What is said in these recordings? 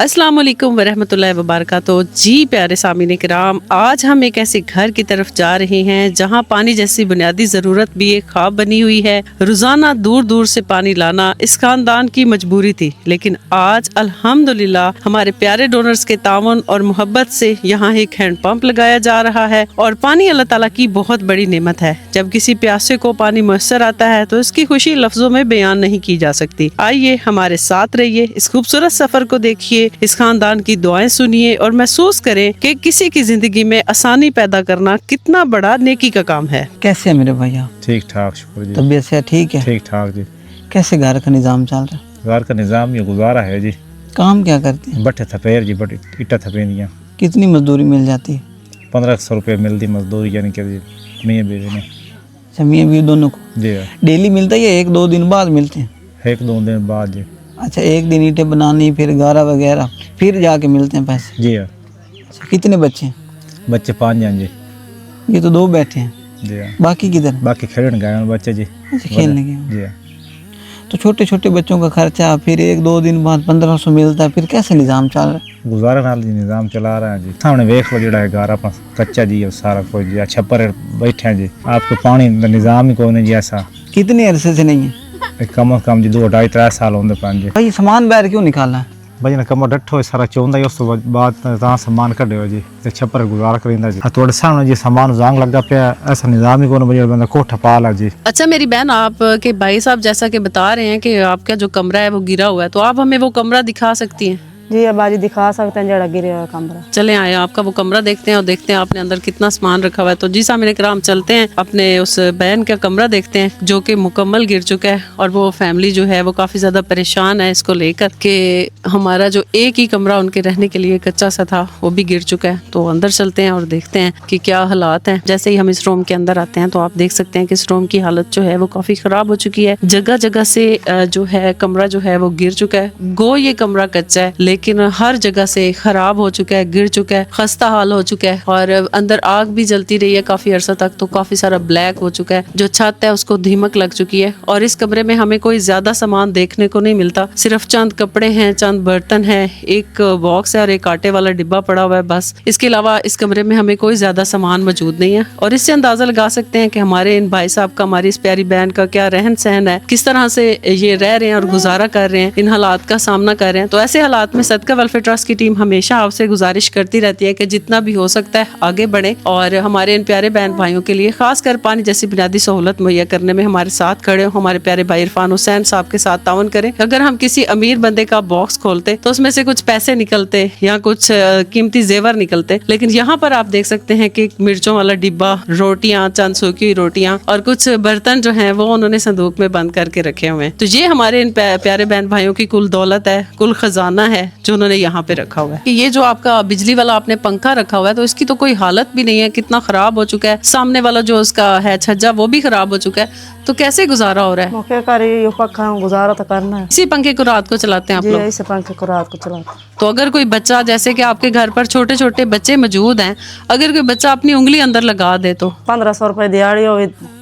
अस्सलाम वालेकुम वरहमतुल्लाहि वबरकातुहू। जी प्यारे सामीन किराम, आज हम एक ऐसे घर की तरफ जा रहे हैं जहां पानी जैसी बुनियादी ज़रूरत भी एक ख्वाब बनी हुई है। रोज़ाना दूर दूर से पानी लाना इस खानदान की मजबूरी थी, लेकिन आज अल्हम्दुलिल्लाह हमारे प्यारे डोनर्स के तावन और मोहब्बत से यहाँ एक हैंड पंप लगाया जा रहा है। और पानी अल्लाह ताला की बहुत बड़ी नेमत है। जब किसी प्यासे को पानी मुयस्सर आता है तो इसकी खुशी लफ्जों में बयान नहीं की जा सकती। आइए हमारे साथ रहिए, इस खूबसूरत सफर को देखिए, इस खानदान की दुआएं सुनिए और महसूस करें कि किसी की जिंदगी में आसानी पैदा करना कितना बड़ा नेकी का काम है। कैसे है मेरे भैया? ठीक ठाक, शुक्र जी। तबीयत से ठीक है? ठीक ठाक जी। कैसे घर का निज़ाम चल रहा है? घर का निज़ाम ये गुजारा है जी। काम क्या करते हैं? बट्ठे थपेर जी, बट इट्टा थपेंदियाँ। कितनी मजदूरी मिल जाती है? 1500 रुपये मिलती मजदूरी, यानी कि मियाँ बीवी ने। अच्छा, मियाँ बीवी दोनों को जी डेली मिलता है या एक दो दिन बाद मिलते हैं? एक दो दिन बाद जी। अच्छा, एक दिन ईंटें बनानी, फिर गारा वगैरह, फिर जाके मिलते हैं पैसे? जी अच्छा, कितने बच्चे हैं? बच्चे 5 हैं जी। ये तो 2 बैठे हैं, जी बाकी किधर? बाकी खेलने गए हैं बच्चे जी। अच्छा, खेलने गए। जी तो छोटे छोटे बच्चों का खर्चा, फिर एक दो दिन बाद 1500 मिलता है, फिर कैसे निज़ाम चल रहा है? गुजारा नाल जी निज़ाम चला रहे हैं जी। सामने वेख लो जड़ा है घर अपना कच्चा जी और सारा कुछ जी। छप्पर बैठे हैं जी। आपको पानी का निज़ाम ही कोई नहीं जी ऐसा। कितने अरसे से नहीं है? कम अज कम जी 2-2.5-3 साल होंगे पान जी। भाई सामान बाहर क्यों निकालना है? भाई ने कमर डट्ठो सारा चौंदा ही, उस तो बाद ता सामान कढ़े जी ते छप्पर गुजारा करिंदा जी। थोड़े सामने जी सामान जांग लगा पे, ऐसा निजाम ही कोई बजट बंदा कोठा पाला जी। अच्छा मेरी बहन, आप के भाई साहब जैसा कि बता रहे हैं कि आपका जो कमरा है वो गिरा हुआ है, तो आप हमें वो कमरा दिखा सकती हैं? जी अबाजी दिखा सकते हैं जड़ा गिरे हुआ कमरा। चले आए आपका वो कमरा देखते हैं और देखते हैं आपने अंदर कितना सामान रखा हुआ है। तो जी सामने कराम चलते हैं, अपने उस बहन का कमरा देखते हैं जो कि मुकम्मल गिर चुका है। और वो फैमिली जो है वो काफ़ी ज़्यादा परेशान है इसको लेकर कि हमारा जो एक ही कमरा उनके रहने के लिए कच्चा सा था वो भी गिर चुका है। तो अंदर चलते हैं और देखते हैं कि क्या हालात हैं। जैसे ही हम इस रूम के अंदर आते हैं तो आप देख सकते हैं कि इस रूम की हालत जो है वो काफ़ी ख़राब हो चुकी है। जगह जगह से जो है कमरा जो है वो गिर चुका है। गो ये कमरा कच्चा है लेकिन हर जगह से खराब हो चुका है, गिर चुका है, खस्ता हाल हो चुका है। और अंदर आग भी जलती रही है काफी अरसा तक, तो काफी सारा ब्लैक हो चुका है। जो छत है उसको दीमक लग चुकी है। और इस कमरे में हमें कोई ज्यादा सामान देखने को नहीं मिलता, सिर्फ चंद कपड़े हैं, चंद बर्तन है, एक बॉक्स है और एक आटे वाला डिब्बा पड़ा हुआ है, बस। इसके अलावा इस कमरे में हमें कोई ज्यादा सामान मौजूद नहीं है। और इससे अंदाजा लगा सकते हैं कि हमारे इन भाई साहब का, हमारी इस प्यारी बहन का क्या रहन सहन है, किस तरह से ये रह रहे हैं और गुजारा कर रहे हैं, इन हालात का सामना कर रहे हैं। तो ऐसे हालात में सदका वेलफेयर ट्रस्ट की टीम हमेशा आपसे गुजारिश करती रहती है कि जितना भी हो सकता है आगे बढ़े और हमारे इन प्यारे बहन भाइयों के लिए खासकर पानी जैसी बुनियादी सहूलत मुहैया करने में हमारे साथ खड़े हो। हमारे प्यारे भाई इरफान हुसैन साहब के साथ तावन करें। अगर हम किसी अमीर बंदे का बॉक्स खोलते तो उसमें से कुछ पैसे निकलते या कुछ कीमती जेवर निकलते, लेकिन यहाँ पर आप देख सकते हैं कि मिर्चों वाला डिब्बा, रोटियां, चंद सूखी हुई रोटियां और कुछ बर्तन जो है वो उन्होंने संदूक में बंद करके रखे हुए हैं। तो ये हमारे इन प्यारे बहन भाइयों की कुल दौलत है, कुल खजाना है जो उन्होंने यहाँ पे रखा हुआ है। कि ये जो आपका बिजली वाला आपने पंखा रखा हुआ है तो इसकी तो कोई हालत भी नहीं है, कितना खराब हो चुका है। सामने वाला जो उसका है छज्जा वो भी खराब हो चुका है। तो कैसे गुजारा हो रहा है? मौके का ये पंखा गुजारा तो करना है। इसी पंखे को रात को चलाते हैं आप लोग? इसी पंखे को रात को चलाते हैं। तो अगर कोई बच्चा, जैसे कि आपके घर पर छोटे छोटे बच्चे मौजूद हैं, अगर कोई बच्चा अपनी उंगली अंदर लगा दे तो 1500 रुपए दिहाड़ी हो,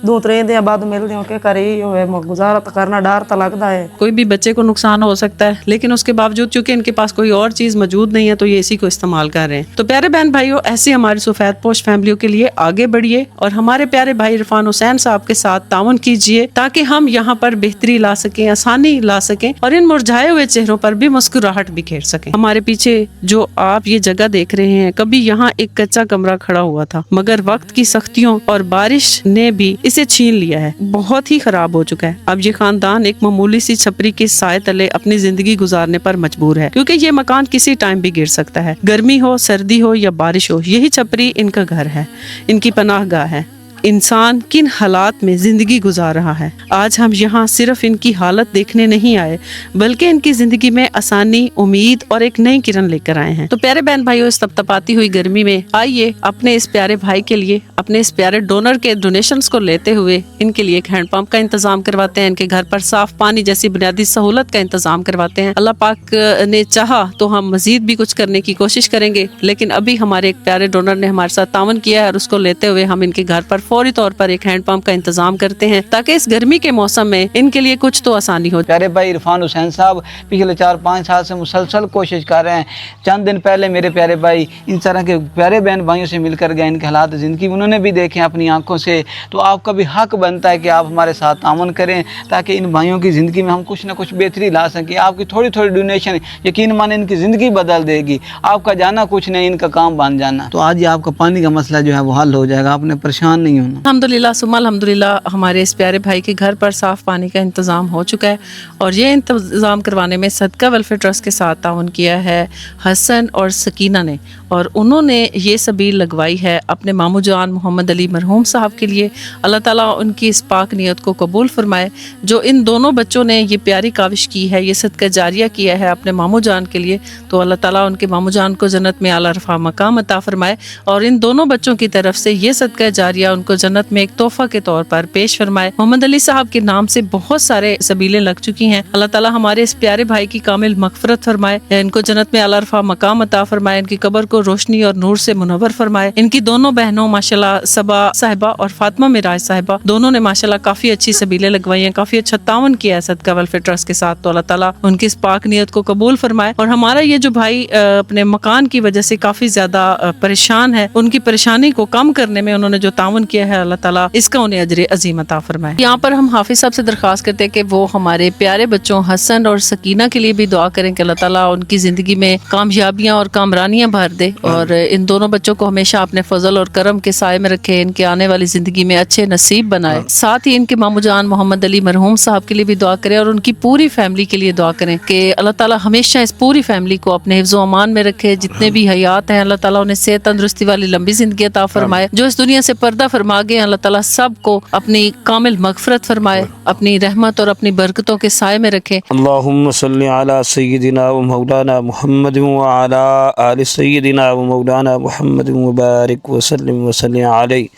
2-3 दिन बाद मिलते हो के करी हो, गुजारा तो करना, डर तो लगता है। कोई भी बच्चे को नुकसान हो सकता है, लेकिन उसके बावजूद चूंकि इनके पास कोई और चीज मौजूद नहीं है तो ये इसी को इस्तेमाल कर रहे हैं। तो प्यारे बहन भाइयों, ऐसी हमारी सफेद पोश फैमिलियों के लिए आगे बढ़िए और हमारे प्यारे भाई इरफान हुसैन साहब के साथ ताउन कीजिए ताकि हम यहाँ पर बेहतरी ला सकें, आसानी ला सकें और इन मुरझाए हुए चेहरों पर भी मुस्कुराहट बिखेर सकें। हमारे पीछे जो आप ये जगह देख रहे हैं, कभी यहाँ एक कच्चा कमरा खड़ा हुआ था, मगर वक्त की सख्तियों और बारिश ने भी इसे छीन लिया है, बहुत ही खराब हो चुका है। अब ये खानदान एक मामूली सी छपरी के साए तले अपनी जिंदगी गुजारने पर मजबूर है, क्योंकि ये मकान किसी टाइम भी गिर सकता है। गर्मी हो, सर्दी हो या बारिश हो, यही छपरी इनका घर है, इनकी पनाहगाह है। इंसान किन हालात में जिंदगी गुजार रहा है, आज हम यहाँ सिर्फ इनकी हालत देखने नहीं आए बल्कि इनकी जिंदगी में आसानी, उम्मीद और एक नई किरण लेकर आए हैं। तो प्यारे बहन भाइयों, इस तपतपाती हुई गर्मी में आइए अपने इस प्यारे भाई के लिए, अपने इस प्यारे डोनर के डोनेशंस को लेते हुए इनके लिए एक हैंड पंप का इंतजाम करवाते हैं, इनके घर पर साफ पानी जैसी बुनियादी सहूलत का इंतजाम करवाते हैं। अल्लाह पाक ने चाहा तो हम मजीद भी कुछ करने की कोशिश करेंगे, लेकिन अभी हमारे एक प्यारे डोनर ने हमारे साथ तावन किया है और उसको लेते हुए हम इनके घर पर फौरी तौर पर एक हैंड पंप का इंतजाम करते हैं ताकि इस गर्मी के मौसम में इनके लिए कुछ तो आसानी हो। प्यारे भाई इरफान हुसैन साहब पिछले 4-5 साल से मुसलसल कोशिश कर रहे हैं। चंद दिन पहले मेरे प्यारे भाई इस तरह के प्यारे बहन भाइयों से मिलकर गए, इनके हालात ज़िंदगी उन्होंने भी देखे अपनी आंखों से। तो आपका भी हक बनता है कि आप हमारे साथ तावन करें ताकि इन भाइयों की ज़िंदगी में हम कुछ ना कुछ बेहतरी ला सकें। आपकी थोड़ी थोड़ी डोनेशन यकीन माने इनकी ज़िंदगी बदल देगी। आपका जाना कुछ नहीं, इनका काम बन जाना। तो आज ये आपका पानी का मसला जो है वो हल हो जाएगा, आपने परेशान नहीं होना। अल्हम्दुलिल्लाह सुम्मा अल्हम्दुलिल्लाह हमारे इस प्यारे भाई के घर पर साफ़ पानी का इंतज़ाम हो चुका है और ये इंतज़ाम करवाने में सदका वेलफेयर ट्रस्ट के साथ ताउन किया है हसन और सकीना ने, और उन्होंने ये सबील लगवाई है अपने मामू जान मोहम्मद अली मरहूम साहब के लिए। अल्लाह ताला उनकी इस पाक नियत को कबूल फरमाए। जो इन दोनों बच्चों ने ये प्यारी काविश की है, ये सदका जारिया किया है अपने मामू जान के लिए, तो अल्लाह ताला उनके मामू जान को जन्नत में आला रफ़ा मकाम अता फरमाए और इन दोनों बच्चों की तरफ से ये सदका जारिया उनको जन्नत में एक तोहफा के तौर पर पेश फरमाए। मोहम्मद अली साहब के नाम से बहुत सारे सबीलें लग चुकी हैं। अल्लाह ताला हमारे इस प्यारे भाई की कामिल मगफरत फरमाए, इनको जन्नत में आला रफ़ा मकाम अता फरमाए, इनकी कब्र को रोशनी और नूर से मुनव्वर फरमाए। इनकी दोनों बहनों माशाल्लाह सबा साहिबा और फातिमा मिराज साहिबा दोनों ने माशाल्लाह काफी अच्छी सबीलें लगवाई हैं, काफी अच्छा तावन किया है सदका वेलफेयर ट्रस्ट के साथ। तो अल्लाह ताला उनकी इस पाक नियत को कबूल फरमाए। और हमारा ये जो भाई अपने मकान की वजह से काफी ज्यादा परेशान है, उनकी परेशानी को कम करने में उन्होंने जो तावन किया है, अल्लाह ताला इसका उन्हें अजर अजीम अता फरमाए। यहाँ पर हम हाफिज साहब से दरख्वास्त करते हैं कि वो हमारे प्यारे बच्चों हसन और सकीना के लिए भी दुआ करें कि अल्लाह ताला उनकी जिंदगी में कामयाबियां और कामरानियां भर दे और इन दोनों बच्चों को हमेशा अपने फजल और करम के साए में रखे, इनके आने वाली जिंदगी में अच्छे नसीब बनाए। साथ ही इनके मामू जान मोहम्मद अली मरहूम साहब के लिए भी दुआ करें और उनकी पूरी फैमिली के लिए दुआ करें कि अल्लाह ताला हमेशा इस पूरी फैमिली को अपने हिफ्ज़ो अमान में रखे। जितने भी हयात हैं अल्लाह ताला उन्हें सेहत तंदुरुस्ती वाली लंबी जिंदगी अता फरमाए। जो इस दुनिया से पर्दा फरमा गए अल्लाह ताला सबको अपनी कामिल मगफरत फरमाए, अपनी रहमत और अपनी बरकतों के साए में रखे। अल्लाहुम्मा सल्लि अला सय्यिदिना व मौलाना मुहम्मद व अला आलि सय्यिदिना व मौलाना मुहम्मद व बारिक व सल्लिम व सल्लि अलैहि।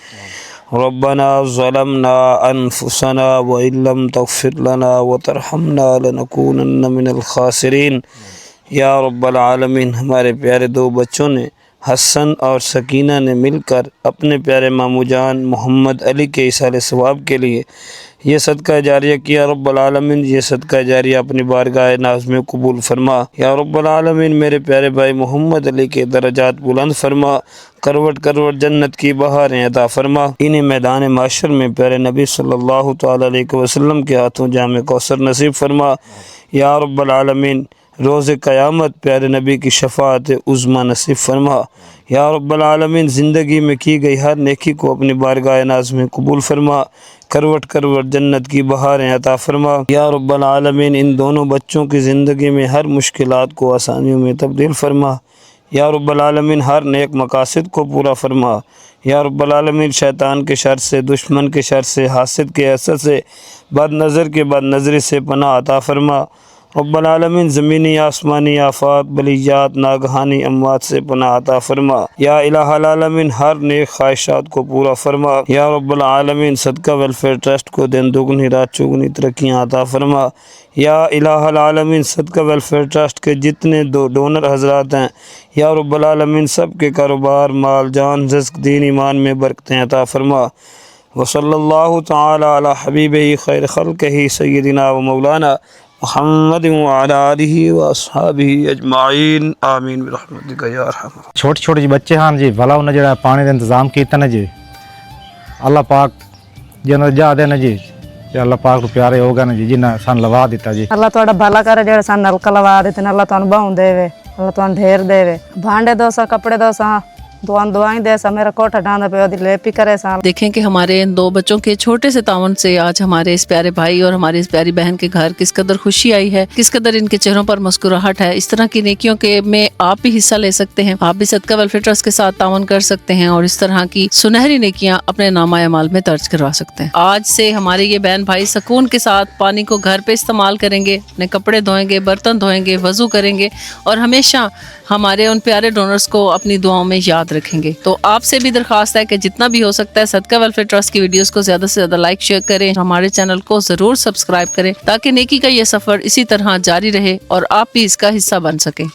रब्बना ज़लमना अनफुसना व इल्लम तग़फिर लना व तरहमना लनकूनन्ना मिनल खासिरीन। या रब्बल आलमीन, हमारे प्यारे दो बच्चों ने हसन और सकीना ने मिलकर अपने प्यारे मामू जान मोहम्मद अली के इसाले सवाब के लिए ये सदका जारिया किया। रब्बल आलमीन, ये सदका जारिया अपनी बारगाह नाज में कबूल फरमा। या रब्बल आलमीन, मेरे प्यारे भाई मोहम्मद अली के दर्जात बुलंद फरमा, करवट करवट जन्नत की बहारें अता फरमा। इन्हें मैदान माशर में प्यारे नबी सल्लल्लाहु तआला अलैहि वसल्लम के हाथों जामे कौसर नसीब फरमा। या रब्बल आलमीन, रोज़ क़यामत प्यारे नबी की शफ़ाअत उज़्मा नसीब फरमा। या रब्बल आलमीन, ज़िंदगी में की गई हर नेकी को अपनी बारगाह नाज़ में कबूल फरमा, करवट करवट जन्नत की बहारें अता फरमा। या रब्बल आलमीन, इन दोनों बच्चों की ज़िंदगी में हर मुश्किलात को आसानियों में तब्दील फरमा। या रब्बल आलमीन, हर नेक मकासद को पूरा फरमा। या रब्बल आलमीन, शैतान के शर से, दुश्मन के शर से, हासिद के असर से, बद नज़र के बद नज़री से पनाह अता फरमा। रब्बल आलमीन, ज़मीनी आसमानी आफात बलियात नागहानी अमवात से पनाह अता फरमा। या इलाहल आलमीन, हर नेक ख्वाहिशात को पूरा फरमा। या रब्बल आलमीन, सदका वेलफेयर ट्रस्ट को दिन दुगनी रात चौगुनी तरक्कियाँ अता फरमा। या इलाहल आलमीन, सदका वेलफेयर ट्रस्ट के जितने डोनर हजरात हैं, या रब्बल आलमीन, सब के कारोबार माल जान रिज़्क़ दीन ईमान में बरकतें अता फरमा। वसल्लल्लाहु तआला अला हबीबिही खैर खल्क़िही सय्यिदिना व मौलाना मुहम्मद व अला आलिहि व अस्हाबिहि अजमाइन आमीन बिरहमतिका या अरहम। छोटे छोटे बच्चे हैं जी, भला उन्हें जो पानी का इंतजाम किया ना जी, अल्लाह पाक जिन्हें जा देना जी, अल्लाह पाक को प्यारे होगा ना जी, जिन्हें सन लवा दिता जी। अल्लाह तुहाडा भला करे, जेड़े सन नलका लवा देते अल्लाह तुहानू बहु देवे, अल्लाह तुहानू ढेर देवे, भांडे दो सा, कपड़े दो सा, दुआई दे सा, मेरा कोठा ढांदा पे ओदी लेपी करे सा। देखें कि हमारे इन दो बच्चों के छोटे से तावन से आज हमारे इस प्यारे भाई और हमारी इस प्यारी बहन के घर किस कदर खुशी आई है, किस कदर इनके चेहरों पर मुस्कुराहट है। इस तरह की नेकियों के में आप भी हिस्सा ले सकते हैं, आप भी सदका वेलफेयर ट्रस्ट के साथ तावन कर सकते हैं और इस तरह की सुनहरी नेकियां अपने नामा अमाल में दर्ज करवा सकते हैं। आज से हमारे ये बहन भाई सुकून के साथ पानी को घर पे इस्तेमाल करेंगे, अपने कपड़े धोएंगे, बर्तन धोएंगे, वजू करेंगे और हमेशा हमारे उन प्यारे डोनर्स को अपनी दुआओं में याद रखेंगे। तो आपसे भी दरख्वास्त है कि जितना भी हो सकता है सदका वेलफेयर ट्रस्ट की वीडियोस को ज्यादा से ज्यादा लाइक शेयर करें, हमारे चैनल को जरूर सब्सक्राइब करें ताकि नेकी का ये सफर इसी तरह जारी रहे और आप भी इसका हिस्सा बन सकें।